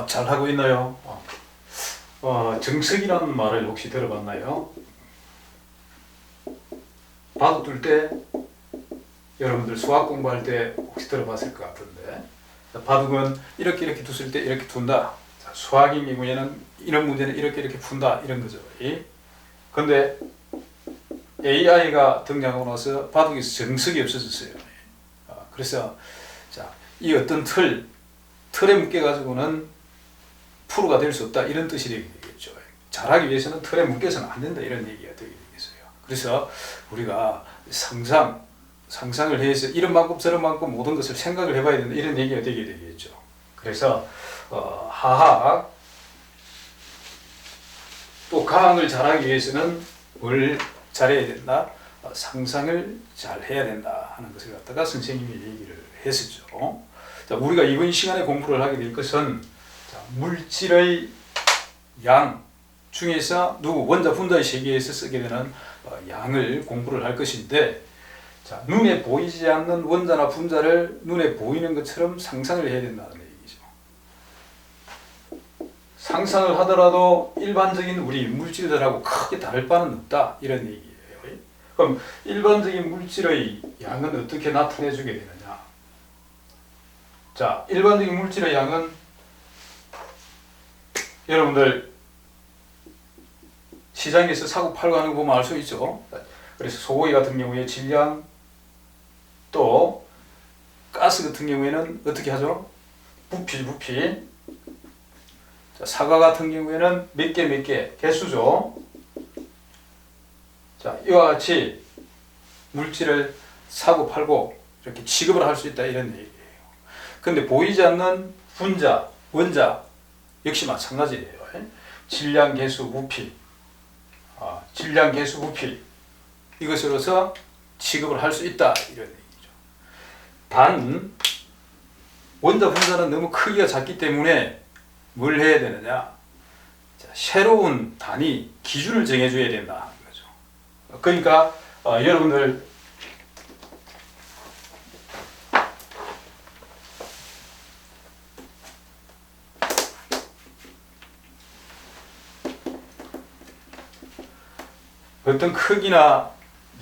잘 하고 있나요? 정석이라는 말을 혹시 들어봤나요? 바둑 둘 때 여러분들 수학 공부할 때 혹시 들어봤을 것 같은데, 바둑은 이렇게 뒀을 때 이렇게 둔다. 수학인 경우에는 이런 문제는 이렇게 푼다, 이런 거죠. 근데 AI가 등장하고 나서 바둑에서 정석이 없어졌어요. 그래서 이 어떤 틀에 묶여가지고는 프로가 될 수 없다, 이런 뜻이 되겠죠. 잘하기 위해서는 틀에 묶여서는 안 된다, 이런 얘기가 되겠어요. 그래서 우리가 상상을 해서 이런 만큼 저런 만큼 모든 것을 생각을 해봐야 된다, 이런 얘기가 되겠죠. 그래서 하학 또 가항을 잘하기 위해서는 뭘 잘해야 된다? 상상을 잘 해야 된다 하는 것을 갖다가 선생님이 얘기를 했었죠. 우리가 이번 시간에 공부를 하게 될 것은 물질의 양 중에서 원자 분자의 세계에서 쓰게 되는 양을 공부를 할 것인데, 눈에 보이지 않는 원자나 분자를 눈에 보이는 것처럼 상상을 해야 된다는 얘기죠. 상상을 하더라도 일반적인 우리 물질들하고 크게 다를 바는 없다, 이런 얘기예요. 그럼 일반적인 물질의 양은 어떻게 나타내 주게 되느냐? 일반적인 물질의 양은 여러분들 시장에서 사고 팔고 하는 거 보면 알 수 있죠. 그래서 소고기 같은 경우에 질량, 또 가스 같은 경우에는 어떻게 하죠? 부피. 사과 같은 경우에는 몇 개 개수죠. 이와 같이 물질을 사고 팔고 이렇게 취급을 할 수 있다, 이런 얘기예요. 근데 보이지 않는 분자, 원자 역시 마찬가지예요. 질량, 개수, 부피. 이것으로서 취급을 할 수 있다, 이런 얘기죠. 단 원자, 분자는 너무 크기가 작기 때문에 뭘 해야 되느냐? 새로운 단위, 기준을 정해줘야 된다 하는 거죠. 그러니까 여러분들 어떤 크기나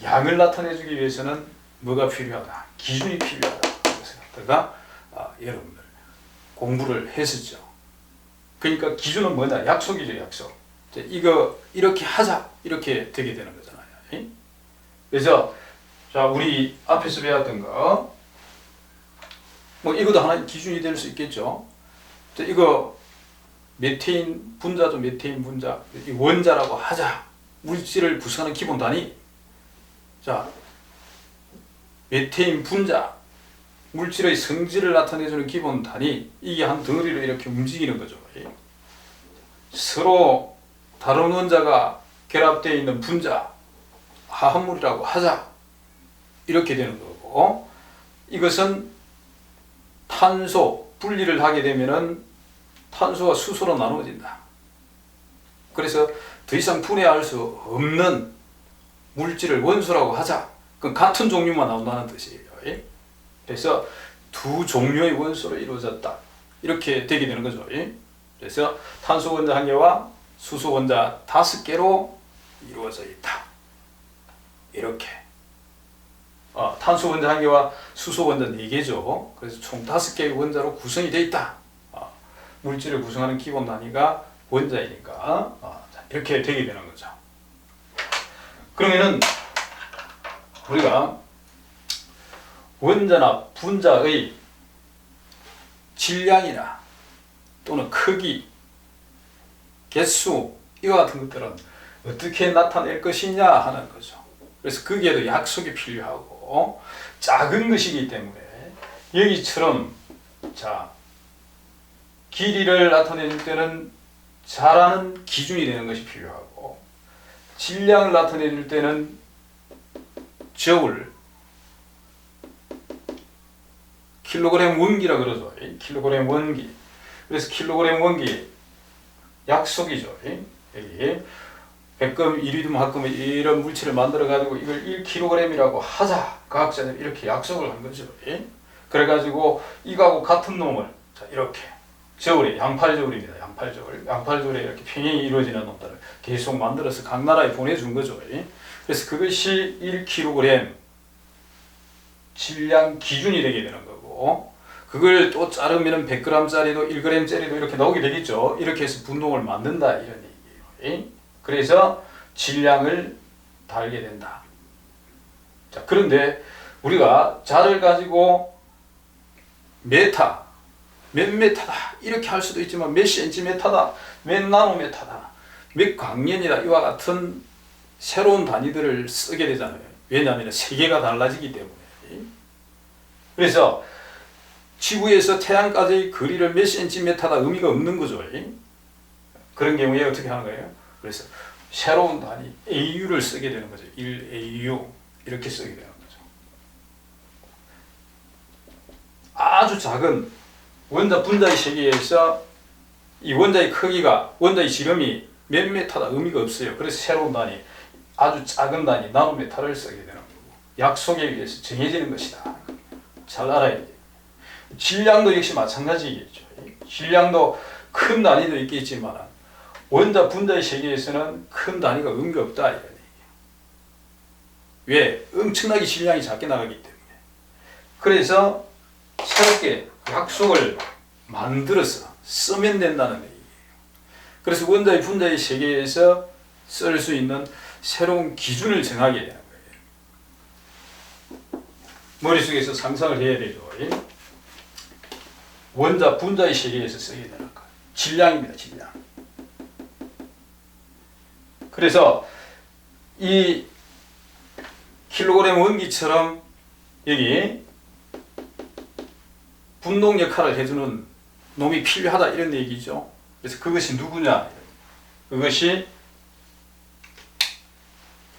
양을 나타내주기 위해서는 뭐가 필요하다? 기준이 필요하다. 그래서 갖다가 여러분들 공부를 했었죠. 그러니까 기준은 뭐냐? 약속이죠, 약속. 이거 이렇게 하자, 이렇게 되게 되는 거잖아요. 그래서 우리 앞에서 배웠던 거, 이것도 하나의 기준이 될 수 있겠죠. 이거 메테인 분자죠, 메테인 분자. 이 원자라고 하자. 물질을 구성하는 기본 단위. 메테인 분자, 물질의 성질을 나타내주는 기본 단위. 이게 한 덩어리로 이렇게 움직이는 거죠. 서로 다른 원자가 결합되어 있는 분자, 화합물이라고 하자, 이렇게 되는 거고, 이것은 탄소, 분리를 하게 되면은 탄소와 수소로 나누어진다. 그래서 더 이상 분해할 수 없는 물질을 원소라고 하자. 그건 같은 종류만 나온다는 뜻이에요. 그래서 두 종류의 원소로 이루어졌다, 이렇게 되게 되는 거죠. 그래서 탄소 원자 1개와 수소 원자 5개로 이루어져 있다, 이렇게. 탄소 원자 1개와 수소 원자 4개죠. 그래서 총 5개의 원자로 구성이 되어 있다. 물질을 구성하는 기본 단위가 원자이니까 이렇게 되게 되는 거죠. 그러면은 우리가 원자나 분자의 질량이나 또는 크기, 개수, 이와 같은 것들은 어떻게 나타낼 것이냐 하는 거죠. 그래서 거기에도 약속이 필요하고, 작은 것이기 때문에 여기처럼 길이를 나타낼 때는 잘하는 기준이 되는 것이 필요하고, 질량을 나타낼 때는 저울, 킬로그램 원기라 그러죠. 킬로그램 원기. 그래서 킬로그램 원기 약속이죠. 여기 백금, 이리듐, 합금 이런 물질을 만들어 가지고 이걸 1kg이라고 하자. 과학자들이 이렇게 약속을 한 거죠. 그래 가지고 이거하고 같은 놈을 이렇게 저울이 양팔저울입니다. 양팔저울. 양팔저울에 이렇게 평행이 이루어지는 놈들을 계속 만들어서 각 나라에 보내준 거죠. 그래서 그것이 1kg 질량 기준이 되게 되는 거고, 그걸 또 자르면 100g짜리도 1g짜리도 이렇게 나오게 되겠죠. 이렇게 해서 분동을 만든다 이런 얘기예요. 그래서 질량을 달게 된다. 자, 그런데 우리가 자를 가지고 메타, 몇 메타다 이렇게 할 수도 있지만 몇 센티메타다, 몇 나노메타다, 몇 광년이다 이와 같은 새로운 단위들을 쓰게 되잖아요. 왜냐하면 세계가 달라지기 때문에. 그래서 지구에서 태양까지의 거리를 몇 센티메타다 의미가 없는 거죠. 그런 경우에 어떻게 하는 거예요? 그래서 새로운 단위 AU를 쓰게 되는 거죠. 1AU 이렇게 쓰게 되는 거죠. 아주 작은 원자 분자의 세계에서 이 원자의 크기가, 원자의 지름이 몇 메타다 의미가 없어요. 그래서 새로운 단위, 아주 작은 단위 나노메타를 쓰게 되는 거고, 약속에 의해서 정해지는 것이다. 잘 알아야 돼요. 질량도 역시 마찬가지겠죠. 질량도 큰 단위도 있겠지만 원자 분자의 세계에서는 큰 단위가 의미가 없다 이런 얘기예요. 왜? 엄청나게 질량이 작게 나가기 때문에. 그래서 새롭게 약속을 만들어서 쓰면 된다는 얘기예요. 그래서 원자의 분자의 세계에서 쓸 수 있는 새로운 기준을 정하게 되는 거예요. 머릿속에서 상상을 해야 되죠. 원자 분자의 세계에서 쓰게 되는 거. 질량입니다. 질량. 그래서 이 킬로그램 원기처럼 여기 분동 역할을 해주는 놈이 필요하다 이런 얘기죠. 그래서 그것이 누구냐? 그것이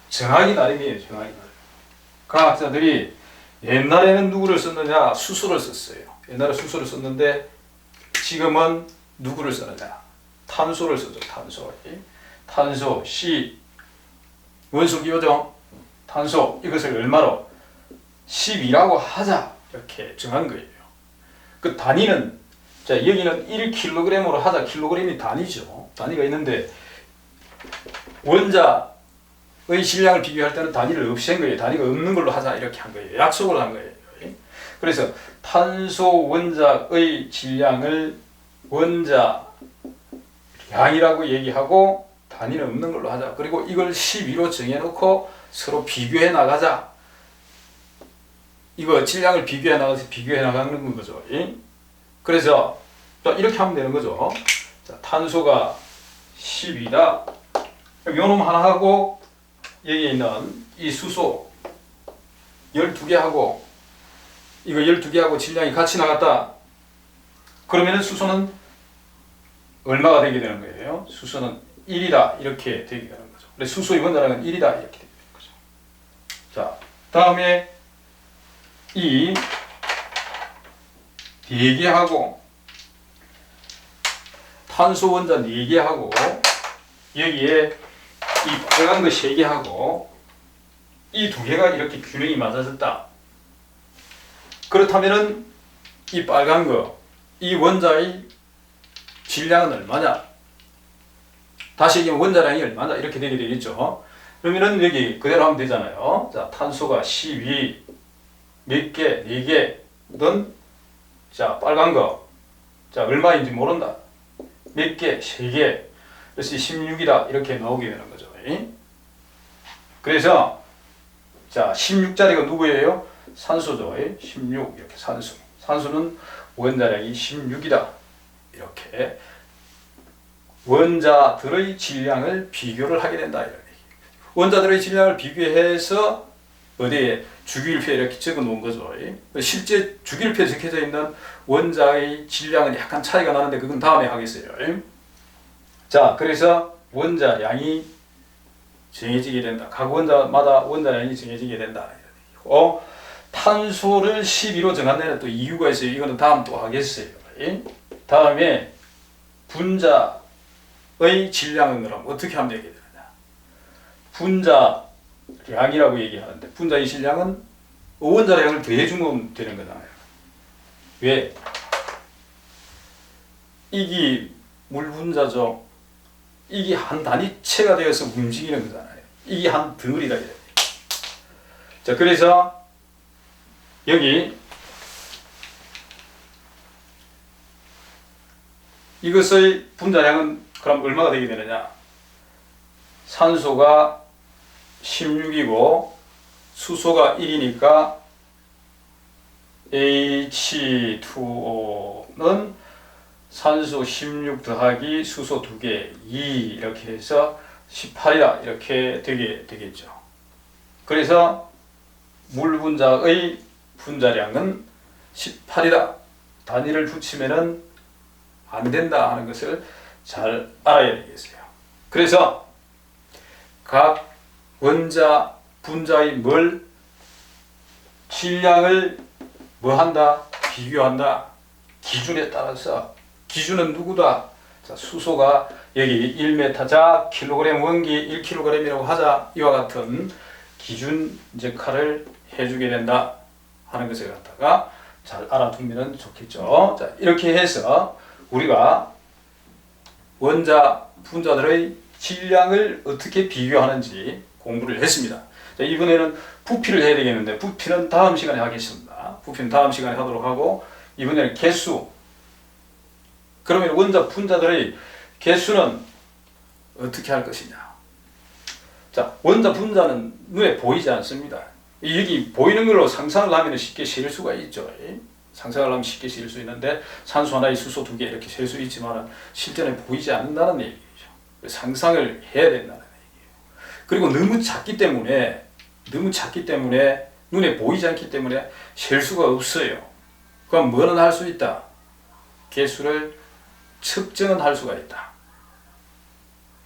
정하기 나름이에요. 정하기 나름. 과학자들이 옛날에는 누구를 썼느냐? 수소를 썼어요. 옛날에 수소를 썼는데 지금은 누구를 쓰느냐? 탄소를 쓰죠. 탄소. 탄소 C 원소기호죠. 탄소 이것을 얼마로? 12라고 하자 이렇게 정한 거예요. 그 단위는, 자 여기는 1kg으로 하자. 킬로그램이 단위죠. 단위가 있는데 원자의 질량을 비교할 때는 단위를 없앤 거예요. 단위가 없는 걸로 하자 이렇게 한 거예요. 약속을 한 거예요. 그래서 탄소 원자의 질량을 원자량이라고 얘기하고 단위는 없는 걸로 하자. 그리고 이걸 12로 정해놓고 서로 비교해 나가자. 이거 질량을 비교해 나가서 비교해 나가는 거죠. 그래서 이렇게 하면 되는 거죠. 자, 탄소가 12다. 요놈 하나 하고 여기에 있는 이 수소 12개 하고 이거 12개 하고 질량이 같이 나갔다. 그러면은 수소는 얼마가 되게 되는 거예요? 수소는 1이다. 이렇게 되게 되는 거죠. 그래서 수소의 원자량은 1이다. 이렇게 되게 되는 거죠. 자, 다음에 이 4개하고 탄소 원자 4개하고 여기에 이 빨간 거 3개하고 이 2개가 이렇게 균형이 맞아졌다. 그렇다면은 이 빨간 거, 이 원자의 질량은 얼마냐? 다시 얘기하면 원자량이 얼마냐? 이렇게 되게 되겠죠. 그러면은 여기 그대로 하면 되잖아요. 자, 탄소가 12, 몇 개, 4개든, 자, 빨간 거, 자, 얼마인지 모른다. 몇 개, 3개, 그래서 16이다. 이렇게 나오게 되는 거죠. 그래서, 자, 16짜리가 누구예요? 산소죠. 16, 이렇게 산소. 산소는 원자량이 16이다. 이렇게. 원자들의 질량을 비교를 하게 된다. 이런 얘기. 원자들의 질량을 비교해서 어디에 주기율표에 이렇게 적어 놓은 거죠. 실제 주기율표에 적혀져 있는 원자의 질량은 약간 차이가 나는데 그건 다음에 하겠어요. 자, 그래서 원자량이 정해지게 된다. 각 원자마다 원자량이 정해지게 된다. 탄소를 12로 정한 데는 또 이유가 있어요. 이거는 다음 또 하겠어요. 다음에 분자의 질량은 그럼 어떻게 하면 되게 되느냐. 분자량이라고 얘기하는데 분자의 질량은 원자량을 그, 5원자량을 더해주면 되는 거잖아요. 왜? 이게 물 분자죠. 이게 한 단위체가 되어서 움직이는 거잖아요. 이게 한 덩어리다. 자, 그래서 여기 이것의 분자량은 그럼 얼마가 되게 되느냐? 산소가 16이고 수소가 1이니까 H2O는 산소 16 더하기 수소 2개 2 이렇게 해서 18이다 이렇게 되겠죠. 그래서 물 분자의 분자량은 18이다. 단위를 붙이면은 안 된다 하는 것을 잘 알아야 되겠어요. 그래서 각 원자, 분자의 뭘 질량을 뭐 한다? 비교한다. 기준에 따라서 기준은 누구다? 자, 수소가 여기 1m자 킬로그램 원기 1kg이라고 하자. 이와 같은 기준 역할을 해주게 된다 하는 것을 갖다가 잘 알아두면 좋겠죠. 자, 이렇게 해서 우리가 원자, 분자들의 질량을 어떻게 비교하는지 공부를 했습니다. 자, 이번에는 부피를 해야 되겠는데 부피는 다음 시간에 하겠습니다. 부피는 다음 시간에 하도록 하고 이번에는 개수. 그러면 원자, 분자들의 개수는 어떻게 할 것이냐. 자, 원자, 분자는 눈에 보이지 않습니다. 여기 보이는 걸로 상상을 하면 쉽게 셀 수가 있죠. 상상을 하면 쉽게 셀 수 있는데 산소 하나에 수소 2개 이렇게 셀 수 있지만 실제는 보이지 않는다는 얘기죠. 상상을 해야 된다는 얘기예요. 그리고 너무 작기 때문에 눈에 보이지 않기 때문에 셀 수가 없어요. 그럼 뭐는 할 수 있다? 개수를 측정은 할 수가 있다.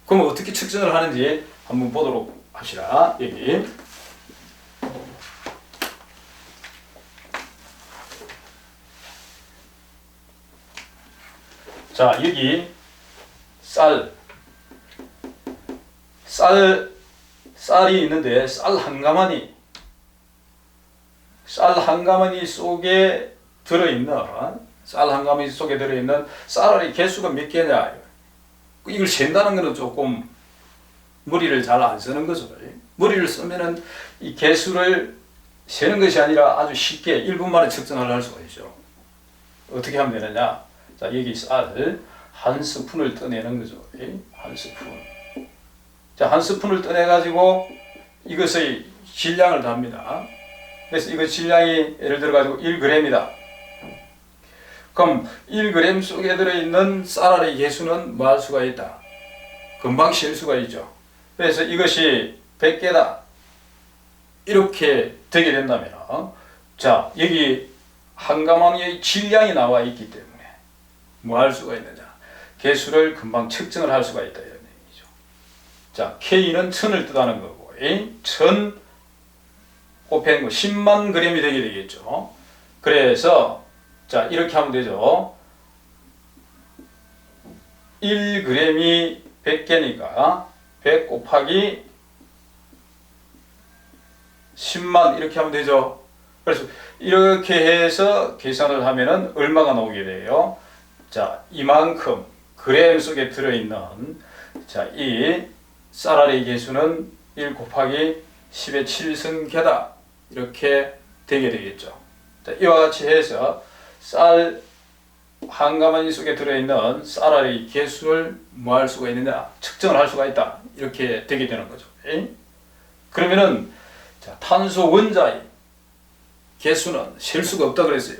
그럼 어떻게 측정을 하는지 한번 보도록 합시다. 여기 자, 여기 쌀이 있는데 쌀 한 가마니 속에 들어있는 쌀알의 개수가 몇 개냐. 이걸 센다는 것은 조금 머리를 잘 안 쓰는 거죠. 머리를 쓰면은 이 개수를 세는 것이 아니라 아주 쉽게 1분 만에 측정을 할 수가 있죠. 어떻게 하면 되느냐. 자, 여기 쌀 한 스푼을 떠내는 거죠. 한 스푼. 자, 한 스푼을 떠내가지고 이것의 질량을 답니다. 그래서 이거 질량이 예를 들어가지고 1g이다. 그럼 1g 속에 들어있는 쌀알의 개수는 뭐 할 수가 있다? 금방 셀 수가 있죠. 그래서 이것이 100개다. 이렇게 되게 된다면, 자, 여기 한 가마니의 질량이 나와 있기 때문에 뭐 할 수가 있느냐? 개수를 금방 측정을 할 수가 있다. 이런 얘기죠. 자, K는 1000을 뜻하는 거고, 1000 곱한 거 10만 g이 되게 되겠죠. 그래서 자, 이렇게 하면 되죠. 1g이 100개니까 100 곱하기 10만 이렇게 하면 되죠. 그래서 이렇게 해서 계산을 하면은 얼마가 나오게 돼요? 자, 이만큼 그램 속에 들어있는 자, 이 쌀알의 개수는 1 곱하기 10의 7승계다. 이렇게 되게 되겠죠. 자, 이와 같이 해서 쌀 한 가마니 속에 들어있는 쌀알의 개수를 뭐 할 수가 있느냐? 측정을 할 수가 있다. 이렇게 되게 되는 거죠. 그러면은 자, 탄소 원자의 개수는 셀 수가 없다 그랬어요.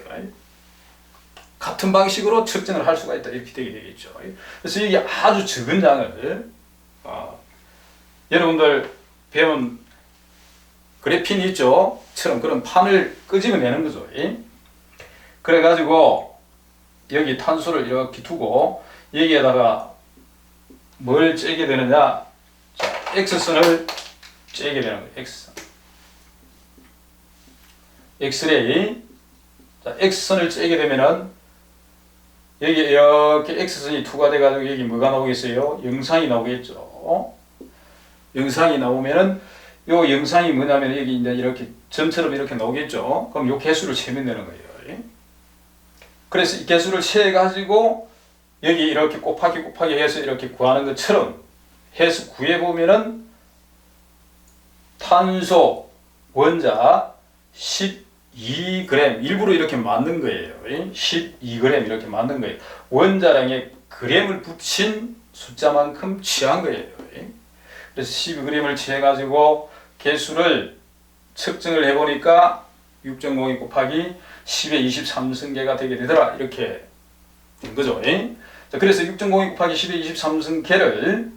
같은 방식으로 측정을 할 수가 있다. 이렇게 되게 되겠죠. 그래서 이게 아주 적은 양을 여러분들 배운 그래핀 있죠? 처럼 그런 판을 끄집어내는 거죠. 그래가지고 여기 탄소를 이렇게 두고 여기에다가 뭘 째게 되느냐? 자, X선을 째게 되는 거예요. X선. 엑스레이. 자, X선을 째게 되면은 여기 이렇게 X선이 투가 돼가지고 여기 뭐가 나오겠어요? 영상이 나오겠죠. 영상이 나오면은 요 영상이 뭐냐면 여기 이제 이렇게 점처럼 이렇게 나오겠죠. 그럼 요 개수를 세면 되는 거예요. 그래서 이 개수를 세 가지고 여기 이렇게 곱하기 해서 이렇게 구하는 것처럼 해서 구해보면은 탄소 원자 12g, 일부러 이렇게 만든 거예요. 12g 이렇게 만든 거예요. 원자량에 g을 붙인 숫자만큼 취한 거예요. 그래서 12g을 취해가지고 개수를 측정을 해보니까 6.02 곱하기 10의 23승계가 되게 되더라. 이렇게 된 거죠. 자, 그래서 6.02 곱하기 10의 23승계를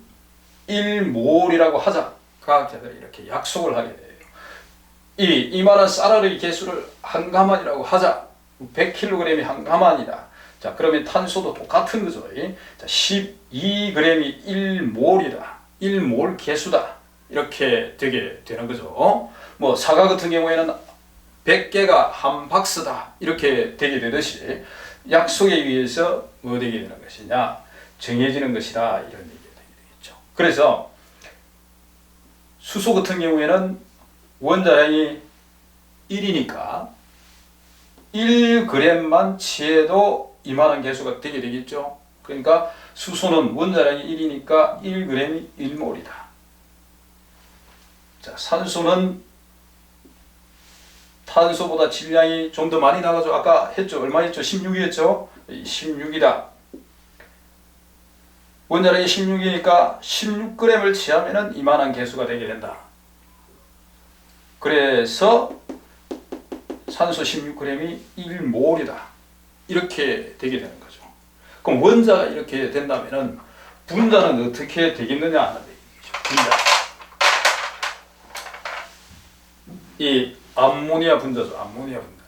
1몰이라고 하자. 과학자들이 이렇게 약속을 하게 돼요. 이만한 쌀알의 개수를 한 가만이라고 하자. 100kg이 한 가만이다. 자, 그러면 탄소도 똑같은 거죠. 자, 12g이 1몰이다. 1몰 개수다. 이렇게 되게 되는 거죠. 뭐 사과 같은 경우에는 100개가 한 박스다. 이렇게 되게 되듯이 약속에 의해서 뭐 되게 되는 것이냐? 정해지는 것이다. 이런 얘기가 되겠죠. 그래서 수소 같은 경우에는 원자량이 1이니까 1g만 취해도 이만한 개수가 되게 되겠죠. 그러니까 수소는 원자량이 1이니까 1g이 1몰이다. 자, 산소는 탄소보다 질량이 좀 더 많이 나가죠. 아까 했죠. 얼마 했죠? 16이었죠. 16이다. 원자량이 16이니까 16g을 취하면 이만한 개수가 되게 된다. 그래서 산소 16g이 1몰이다. 이렇게 되게 되는 거죠. 그럼 원자가 이렇게 된다면 분자는 어떻게 되겠느냐 하는 얘기죠. 분자. 이 암모니아 분자죠. 암모니아 분자.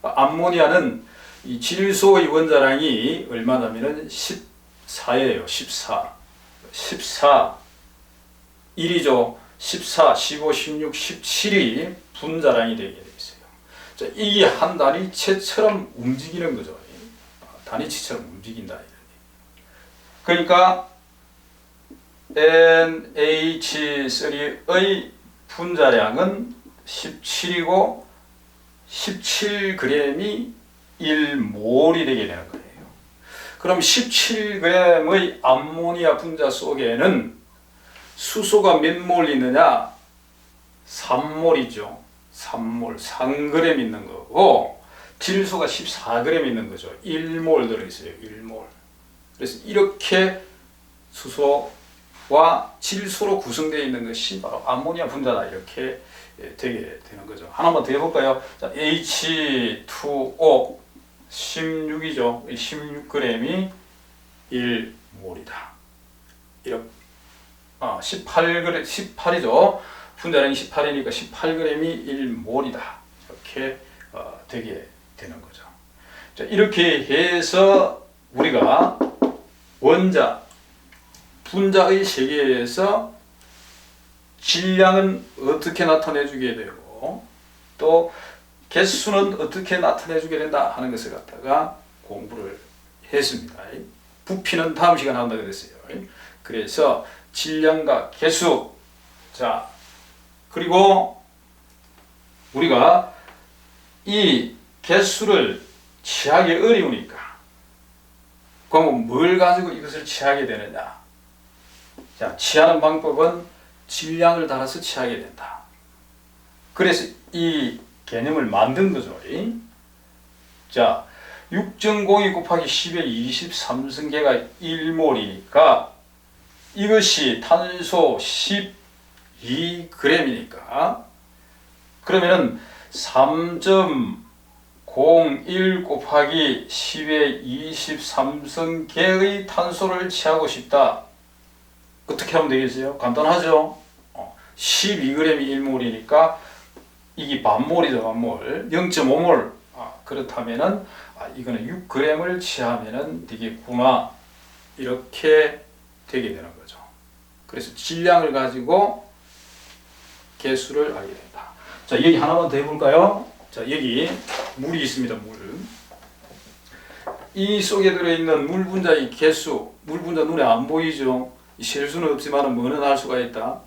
암모니아는 이 질소의 원자량이 얼마냐면은 14예요. 14. 1이죠. 14, 15, 16, 17이 분자량이 되게 되어 있어요. 자, 이게 한 단위체처럼 움직이는 거죠. 단위체처럼 움직인다. 그러니까 NH3의 분자량은 17이고 17g이 1몰이 되게 되는 거예요. 그럼 17g의 암모니아 분자 속에는 수소가 몇 몰 있느냐? 3몰이죠. 3몰, 3g 있는 거고 질소가 14g 있는 거죠. 1몰 들어있어요. 1몰. 그래서 이렇게 수소와 질소로 구성되어 있는 것이 바로 암모니아 분자다. 이렇게 되게 되는 거죠. 하나만 더 해볼까요? 자, H2O 16이죠. 16g이 1몰이다. 이렇게 18g, 18이죠. 분자량이 18이니까 18g이 1몰이다. 이렇게 되게 되는 거죠. 자, 이렇게 해서 우리가 원자, 분자의 세계에서 질량은 어떻게 나타내주게 되고 또 개수는 어떻게 나타내주게 된다 하는 것을 갖다가 공부를 했습니다. 부피는 다음 시간에 한다고 그랬어요. 그래서 질량과 개수, 자, 그리고 우리가 이 개수를 취하기 어려우니까 그럼 뭘 가지고 이것을 취하게 되느냐? 자, 취하는 방법은 질량을 따라서 취하게 된다. 그래서 이 개념을 만든 거죠. 자, 6.02 곱하기 10의 23승계가 1몰이니까 이것이 탄소 12g이니까 그러면은 3.01 곱하기 10의 23승계의 탄소를 취하고 싶다. 어떻게 하면 되겠어요? 간단하죠? 12g이 1몰이니까 이게 반몰이죠. 반몰. 0.5몰. 그렇다면은 이거는 6g을 취하면은 되겠구나. 이렇게 되게 되는 거죠. 그래서 질량을 가지고 개수를 알게 된다. 자, 여기 하나만 더 해볼까요? 자, 여기 물이 있습니다. 물. 이 속에 들어있는 물 분자의 개수, 물 분자 눈에 안 보이죠? 셀 수는 없지만 뭐는 할 수가 있다?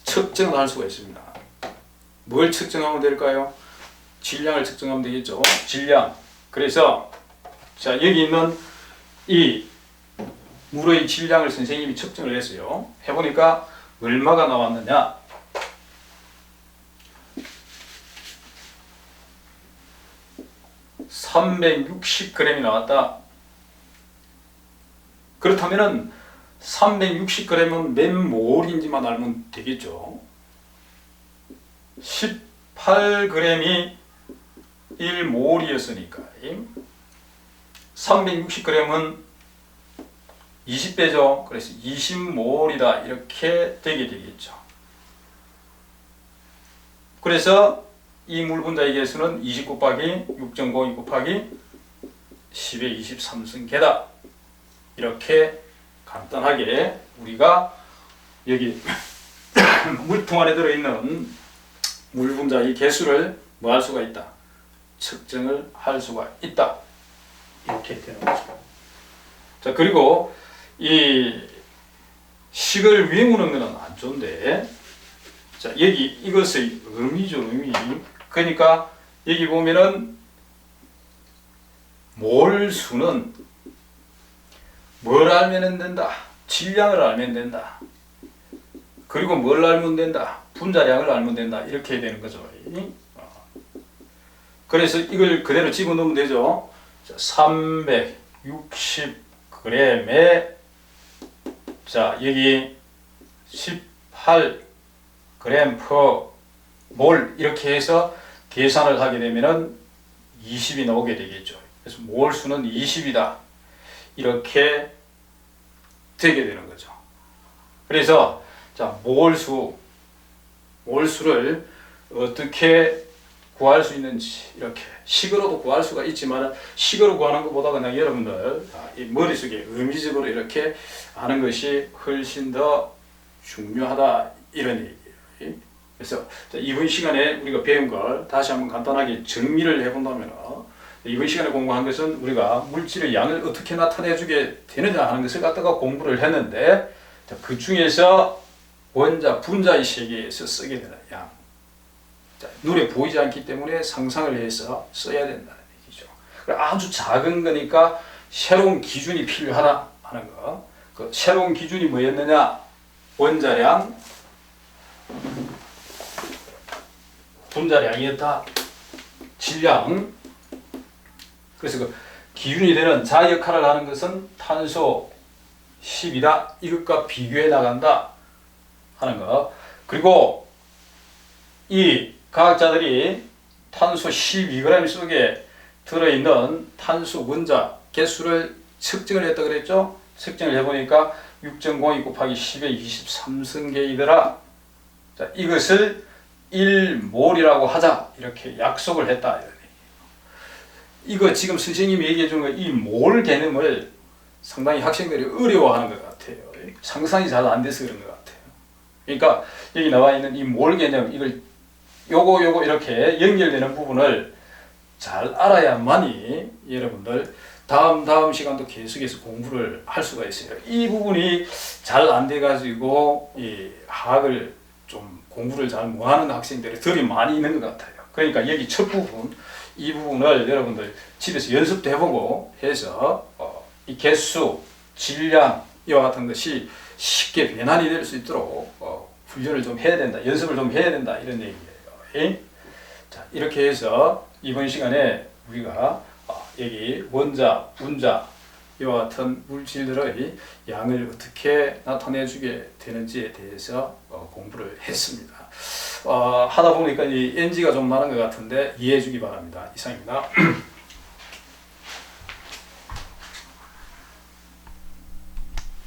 측정을 할 수가 있습니다. 뭘 측정하면 될까요? 질량을 측정하면 되겠죠. 질량. 그래서 자, 여기 있는 이 물의 질량을 선생님이 측정을 했어요. 해보니까 얼마가 나왔느냐? (360g이) 나왔다. 그렇다면은 360g은 몇 몰인지만 알면 되겠죠. 18g이 1몰이었으니까 360g은 20배죠. 그래서 20몰이다 이렇게 되게 되겠죠. 그래서 이 물 분자의 개수는 20 곱하기 6.02 곱하기 10의 23승계다. 이렇게 간단하게 우리가 여기 물통 안에 들어있는 물 분자의 개수를 뭐 할 수가 있다? 측정을 할 수가 있다. 이렇게 되는 거죠. 자, 그리고 이 식을 외우는 것은 안 좋은데, 자, 여기 이것의 의미죠, 의미. 그러니까 여기 보면은 몰수는 뭘 알면 된다? 질량을 알면 된다. 그리고 뭘 알면 된다? 분자량을 알면 된다. 이렇게 되는 거죠. 그래서 이걸 그대로 집어넣으면 되죠. 360g에 자, 여기 18g per 몰 이렇게 해서 계산을 하게 되면은 20이 나오게 되겠죠. 그래서 몰수는 20이다. 이렇게 되게 되는 거죠. 그래서 자, 몰수를 어떻게 구할 수 있는지 이렇게 식으로도 구할 수가 있지만 식으로 구하는 것보다 그냥 여러분들 이 머릿속에 의미적으로 이렇게 하는 것이 훨씬 더 중요하다 이런 얘기예요. 그래서 이번 시간에 우리가 배운 걸 다시 한번 간단하게 정리를 해본다면 이번 시간에 공부한 것은 우리가 물질의 양을 어떻게 나타내주게 되느냐 하는 것을 갖다가 공부를 했는데 그 중에서 원자, 분자의 세계에서 쓰게 되는 양. 눈에 보이지 않기 때문에 상상을 해서 써야 된다는 얘기죠. 아주 작은 거니까 새로운 기준이 필요하다 하는 거. 그 새로운 기준이 뭐였느냐? 원자량, 분자량이었다. 질량. 그래서 그 기준이 되는 자 역할을 하는 것은 탄소 10이다. 이것과 비교해 나간다 하는 거. 그리고 이 과학자들이 탄소 12g 속에 들어있는 탄소 원자 개수를 측정을 했다 그랬죠? 측정을 해보니까 6.02 곱하기 10의 23승계이더라. 자, 이것을 1몰이라고 하자. 이렇게 약속을 했다. 이거 지금 선생님이 얘기해 주는 거, 이 몰 개념을 상당히 학생들이 어려워하는 것 같아요. 상상이 잘 안 돼서 그런 것 같아요. 그러니까 여기 나와 있는 이 몰 개념, 이걸 요거 이렇게 연결되는 부분을 잘 알아야만이 여러분들 다음 시간도 계속해서 공부를 할 수가 있어요. 이 부분이 잘 안 돼가지고 이 화학을 좀 공부를 잘 못하는 학생들이 덜이 많이 있는 것 같아요. 그러니까 여기 첫 부분, 이 부분을 여러분들 집에서 연습도 해보고 해서 이 개수, 질량 이와 같은 것이 쉽게 변환이 될 수 있도록 훈련을 좀 해야 된다, 연습을 좀 해야 된다 이런 얘기예요. 자, 이렇게 해서 이번 시간에 우리가 여기 원자, 분자 이와 같은 물질들의 양을 어떻게 나타내주게 되는지에 대해서 공부를 했습니다. 하다 보니까 이 NG가 좀 나는 것 같은데 이해해 주기 바랍니다. 이상입니다.